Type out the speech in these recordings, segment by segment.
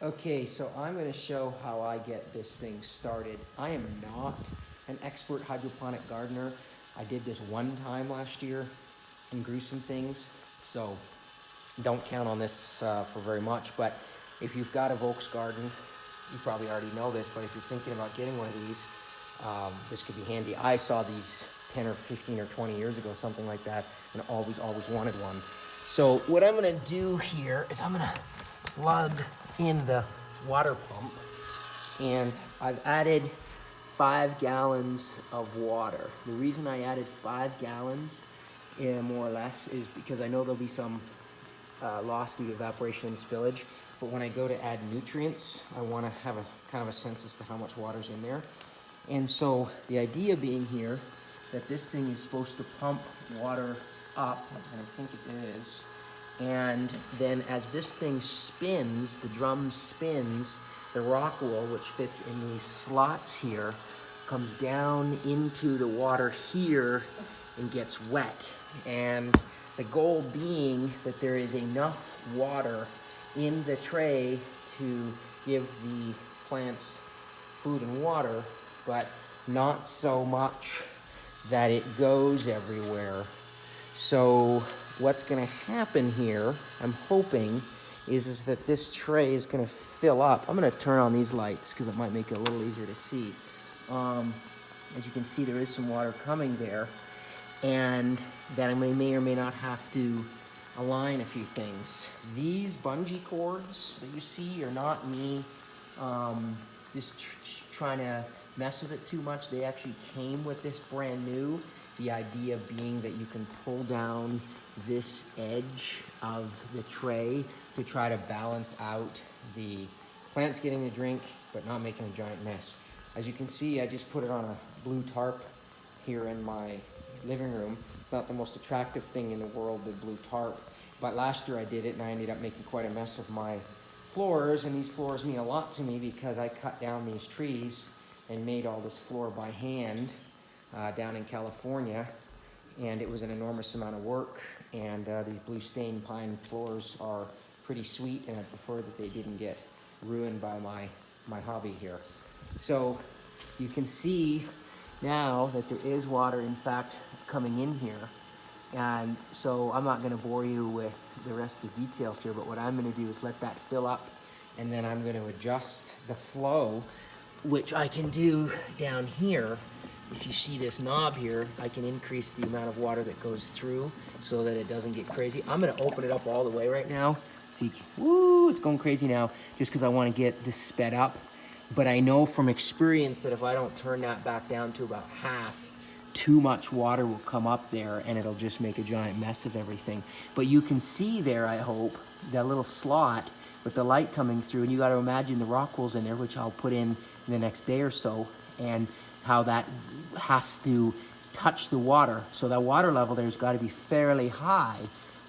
Okay, so I'm going to show how I get this thing started. I am not an expert hydroponic gardener. I did this one time last year and grew some things, so don't count on this for very much. But if you've got a Volksgarden, you probably already know this, but if you're thinking about getting one of these, this could be handy. I saw these 10 or 15 or 20 years ago, something like that, and always wanted one. So what I'm going to do here is I'm going to plug in the water pump, and I've added 5 gallons of water. The reason I added 5 gallons, more or less, is because I know there'll be some loss due to evaporation and spillage, but when I go to add nutrients, I want to have a kind of a sense as to how much water's in there. And so the idea being here that this thing is supposed to pump water up, and I think it is, and then as this thing spins, the drum spins, the rock wool, which fits in these slots here, comes down into the water here and gets wet. And the goal being that there is enough water in the tray to give the plants food and water, but not so much that it goes everywhere. So what's going to happen here, I'm hoping, is that this tray is going to fill up. I'm going to turn on these lights because it might make it a little easier to see. As you can see, there is some water coming there, and that I may or may not have to align a few things. These bungee cords that you see are not me just trying to mess with it too much. They actually came with this brand new. The idea being that you can pull down this edge of the tray to try to balance out the plants getting a drink, but not making a giant mess. As you can see, I just put it on a blue tarp here in my living room. It's not the most attractive thing in the world, the blue tarp, but last year I did it and I ended up making quite a mess of my floors, and these floors mean a lot to me because I cut down these trees and made all this floor by hand down in California, and it was an enormous amount of work, and these blue stained pine floors are pretty sweet, and I prefer that they didn't get ruined by my hobby here. So you can see now that there is water in fact coming in here, and so I'm not going to bore you with the rest of the details here, but what I'm going to do is let that fill up, and then I'm going to adjust the flow, which I can do down here. If you see this knob here, I can increase the amount of water that goes through so that it doesn't get crazy. I'm gonna open it up all the way right now. See, woo, it's going crazy now just because I want to get this sped up. But I know from experience that if I don't turn that back down to about half, too much water will come up there and it'll just make a giant mess of everything. But you can see there, I hope, that little slot with the light coming through, and you got to imagine the rock wool's in there, which I'll put in the next day or so, and how that has to touch the water. So that water level there's got to be fairly high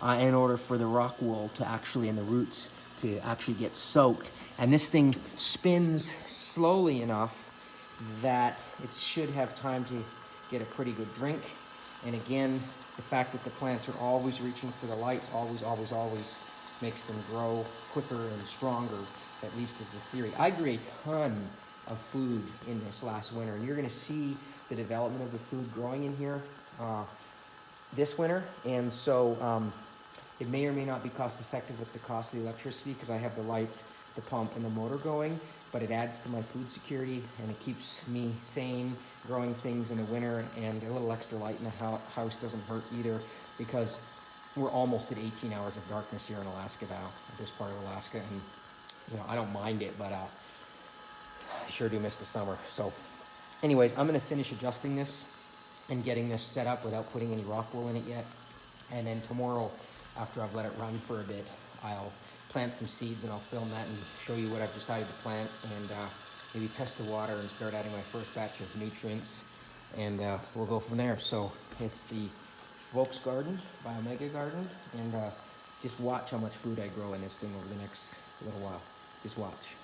in order for the rock wool to actually, and the roots to actually get soaked. And this thing spins slowly enough that it should have time to get a pretty good drink. And again, the fact that the plants are always reaching for the lights, always makes them grow quicker and stronger, at least is the theory. I grew a ton of food in this last winter, and you're going to see the development of the food growing in here this winter. And so it may or may not be cost effective with the cost of the electricity because I have the lights, the pump, and the motor going, but it adds to my food security and it keeps me sane growing things in the winter, and a little extra light in the house doesn't hurt either, because we're almost at 18 hours of darkness here in Alaska now, this part of Alaska, and you know, I don't mind it, but I sure do miss the summer. So anyways, I'm going to finish adjusting this and getting this set up without putting any rock wool in it yet. And then tomorrow, after I've let it run for a bit, I'll plant some seeds and I'll film that and show you what I've decided to plant, and maybe test the water and start adding my first batch of nutrients, and we'll go from there. So it's the Volksgarden by Omega Garden, and just watch how much food I grow in this thing over the next little while. Just watch.